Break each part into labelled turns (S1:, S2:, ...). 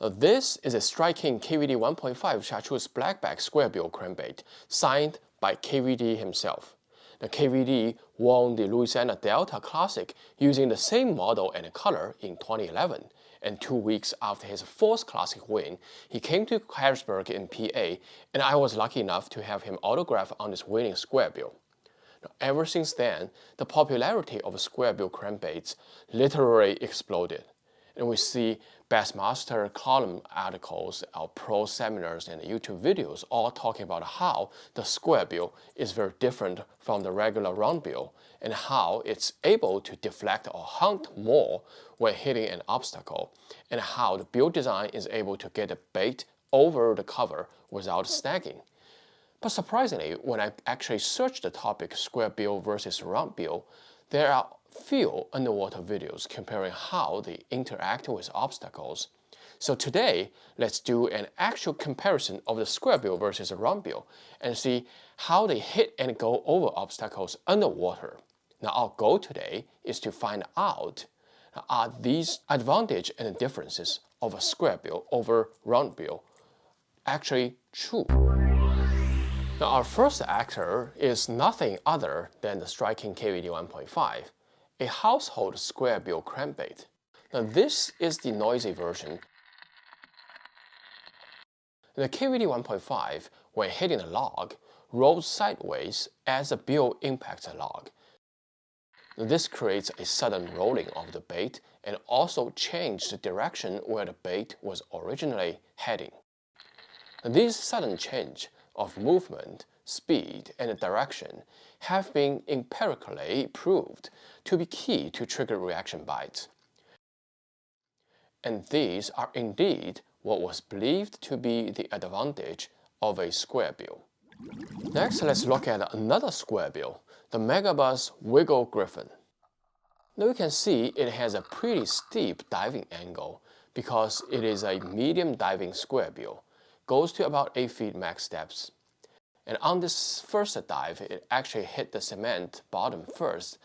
S1: Now, this is a striking KVD 1.5 chartreuse blackback square bill crankbait signed by KVD himself. The KVD won the Louisiana Delta Classic using the same model and color in 2011, and 2 weeks after his fourth Classic win, he came to Harrisburg in PA, and I was lucky enough to have him autograph on his winning square bill. Now, ever since then, the popularity of square bill crankbaits literally exploded, and we see Bassmaster column articles, our pro seminars, and YouTube videos all talking about how the square bill is very different from the regular round bill and how it's able to deflect or hunt more when hitting an obstacle, and how the bill design is able to get the bait over the cover without snagging. But surprisingly, when I actually searched the topic square bill versus round bill, there are few underwater videos comparing how they interact with obstacles. So today, let's do an actual comparison of the square bill versus the round bill and see how they hit and go over obstacles underwater. Now, our goal today is to find out, are these advantages and differences of a square bill over round bill actually true? Now, our first actor is nothing other than the striking KVD 1.5, a household square bill crankbait. Now, this is the noisy version. The KVD 1.5, when hitting a log, rolls sideways as the bill impacts the log. Now, this creates a sudden rolling of the bait and also changes the direction where the bait was originally heading. Now, these sudden change of movement, speed, and direction have been empirically proved to be key to trigger reaction bites. And these are indeed what was believed to be the advantage of a square bill. Next, let's look at another square bill, the Megabuzz Wiggle Griffin. Now you can see it has a pretty steep diving angle because it is a medium diving square bill, goes to about 8 feet max depths. And on this first dive, it actually hit the cement bottom first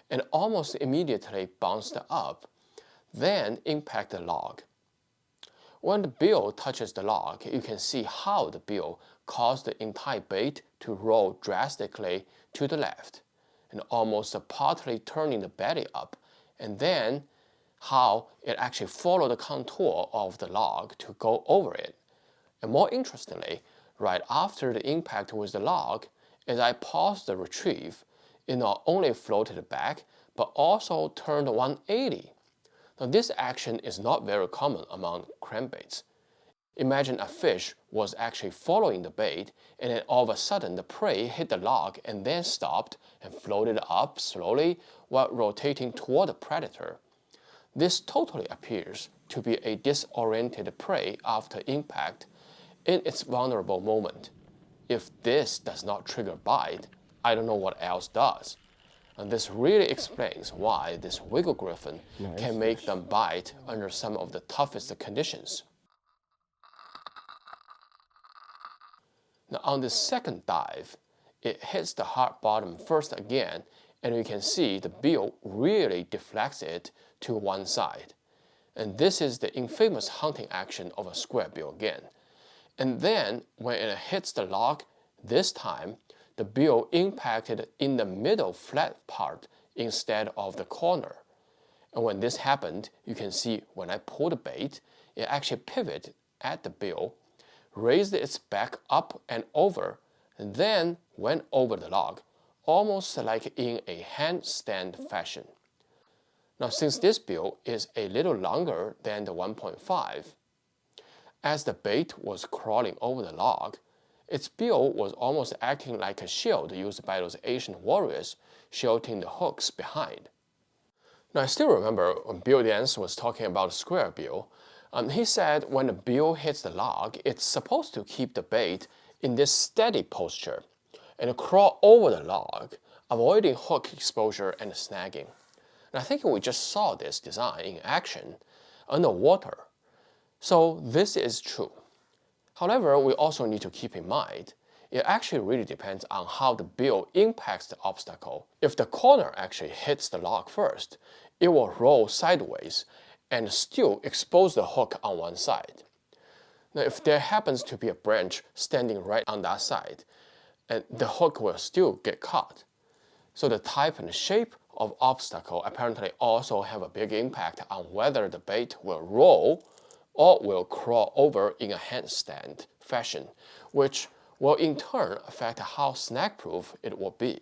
S1: and almost immediately bounced up, then impacted the log. When the bill touches the log, you can see how the bill caused the entire bait to roll drastically to the left and almost partly turning the belly up, and then how it actually followed the contour of the log to go over it. And more interestingly, right after the impact with the log, as I paused the retrieve, it not only floated back, but also turned 180. Now, this action is not very common among crankbaits. Imagine a fish was actually following the bait, and then all of a sudden the prey hit the log and then stopped and floated up slowly while rotating toward the predator. This totally appears to be a disoriented prey after impact in its vulnerable moment. If this does not trigger bite, I don't know what else does. And this really explains why this wiggle griffin can make them bite under some of the toughest conditions. Now on the second dive, it hits the hard bottom first again, and you can see the bill really deflects it to one side. And this is the infamous hunting action of a square bill again. And then when it hits the log, this time, the bill impacted in the middle flat part instead of the corner. And when this happened, you can see when I pulled the bait, it actually pivoted at the bill, raised its back up and over, and then went over the log, almost like in a handstand fashion. Now, since this bill is a little longer than the 1.5, as the bait was crawling over the log, its bill was almost acting like a shield used by those ancient warriors, shielding the hooks behind. Now, I still remember when Bill Dance was talking about square bill, he said when the bill hits the log, it's supposed to keep the bait in this steady posture and crawl over the log, avoiding hook exposure and snagging. And I think we just saw this design in action underwater. So this is true. However, we also need to keep in mind, it actually really depends on how the bill impacts the obstacle. If the corner actually hits the log first, it will roll sideways and still expose the hook on one side. Now, if there happens to be a branch standing right on that side, and the hook will still get caught. So the type and shape of obstacle apparently also have a big impact on whether the bait will roll or will crawl over in a handstand fashion, which will in turn affect how snag-proof it will be.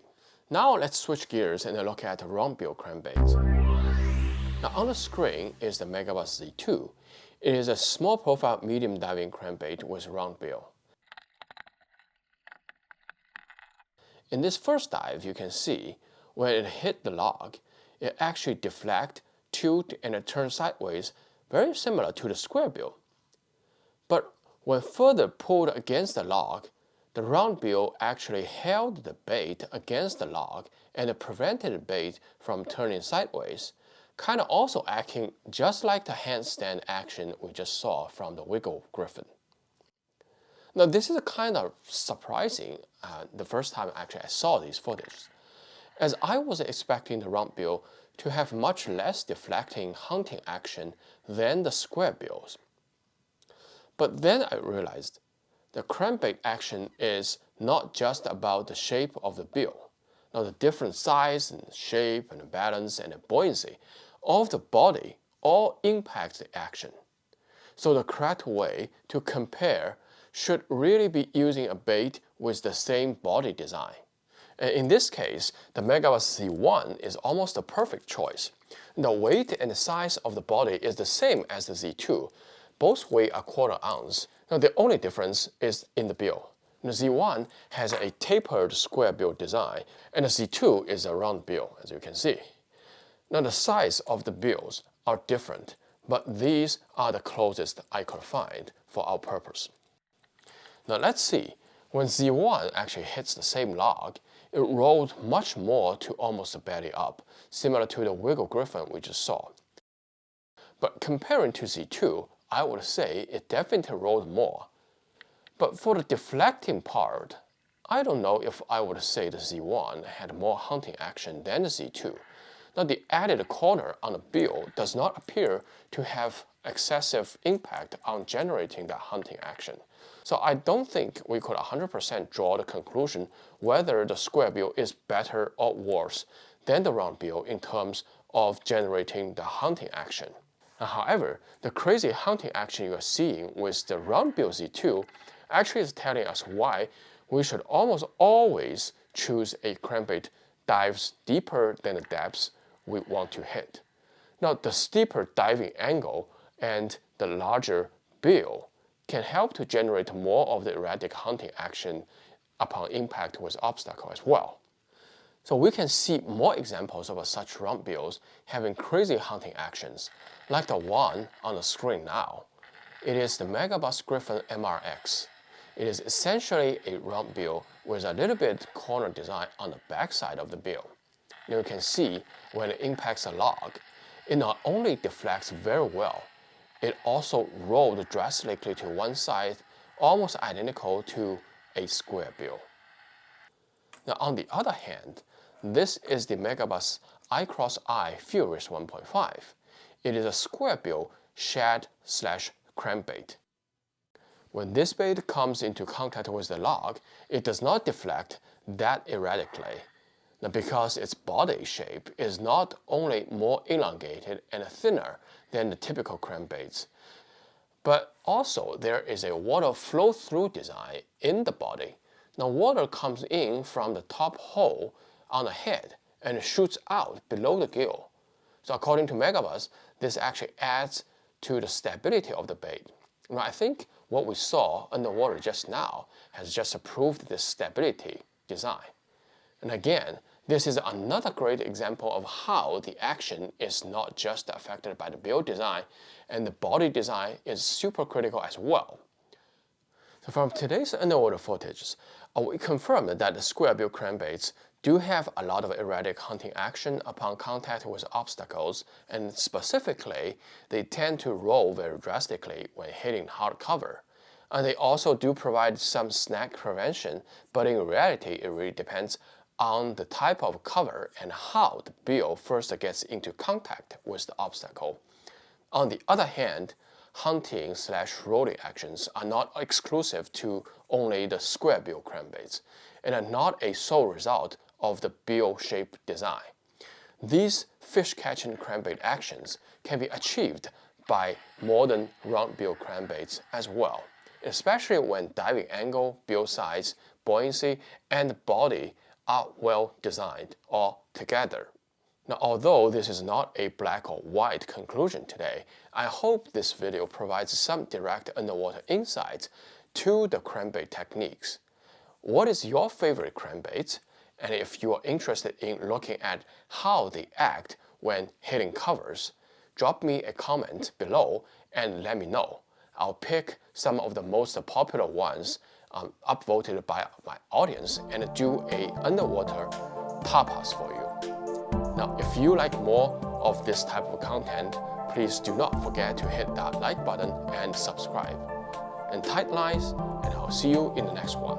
S1: Now let's switch gears and look at round bill crankbaits. Now on the screen is the Megabass Z2. It is a small profile medium diving crankbait with round bill. In this first dive, you can see when it hit the log, it actually deflect, tilt, and turn sideways, very similar to the square bill. But when further pulled against the log, the round bill actually held the bait against the log and prevented the bait from turning sideways, kind of also acting just like the handstand action we just saw from the wiggle Griffin. Now this is kind of surprising the first time actually I saw these footage, as I was expecting the round bill to have much less deflecting hunting action than the square bills. But then I realized the crankbait action is not just about the shape of the bill. Now the different size and shape and balance and the buoyancy of the body all impact the action. So the correct way to compare should really be using a bait with the same body design. And in this case, the Megabass Z1 is almost a perfect choice. The weight and the size of the body is the same as the Z2. Both weigh a quarter ounce. Now the only difference is in the bill. The Z1 has a tapered square bill design, and the Z2 is a round bill, as you can see. Now the size of the bills are different, but these are the closest I could find for our purpose. Now let's see, when Z1 actually hits the same log, it rolled much more to almost belly up, similar to the wiggle Griffin we just saw. But comparing to Z2, I would say it definitely rolled more. But for the deflecting part, I don't know if I would say the Z1 had more hunting action than the Z2. Now the added corner on the bill does not appear to have excessive impact on generating that hunting action. So I don't think we could 100% draw the conclusion whether the square bill is better or worse than the round bill in terms of generating the hunting action. However, the crazy hunting action you are seeing with the round bill Z2 actually is telling us why we should almost always choose a crankbait dives deeper than the depths we want to hit. Now, the steeper diving angle and the larger bill can help to generate more of the erratic hunting action upon impact with obstacle as well. So we can see more examples of such round bills having crazy hunting actions, like the one on the screen now. It is the Megabass Griffin MRX. It is essentially a round bill with a little bit corner design on the back side of the bill. You can see when it impacts a log, it not only deflects very well, it also rolled drastically to one side, almost identical to a square bill. Now on the other hand, this is the Megabass I-Cross-I Furious 1.5. It is a square bill shad/crankbait. When this bait comes into contact with the log, it does not deflect that erratically. Now, because its body shape is not only more elongated and thinner than the typical crankbaits, but also there is a water flow-through design in the body. Now, water comes in from the top hole on the head and shoots out below the gill. So according to Megabass, this actually adds to the stability of the bait. Now, I think what we saw underwater just now has just proved this stability design. And again, this is another great example of how the action is not just affected by the bill design, and the body design is super critical as well. So from today's underwater footage, we confirmed that the square bill crankbaits do have a lot of erratic hunting action upon contact with obstacles, and specifically, they tend to roll very drastically when hitting hard cover. And they also do provide some snag prevention, but in reality, it really depends on the type of cover and how the bill first gets into contact with the obstacle. On the other hand, hunting/rolling actions are not exclusive to only the square bill crankbaits, and are not a sole result of the bill shape design. These fish-catching crankbait actions can be achieved by modern round bill crankbaits as well, especially when diving angle, bill size, buoyancy, and body are well designed all together. Now, although this is not a black or white conclusion today, I hope this video provides some direct underwater insights to the crankbait techniques. What is your favorite crankbait? And if you are interested in looking at how they act when hitting covers, drop me a comment below and let me know. I'll pick some of the most popular ones upvoted by my audience and do a underwater tapas for you. Now, if you like more of this type of content, please do not forget to hit that like button and subscribe. And tight lines, and I'll see you in the next one.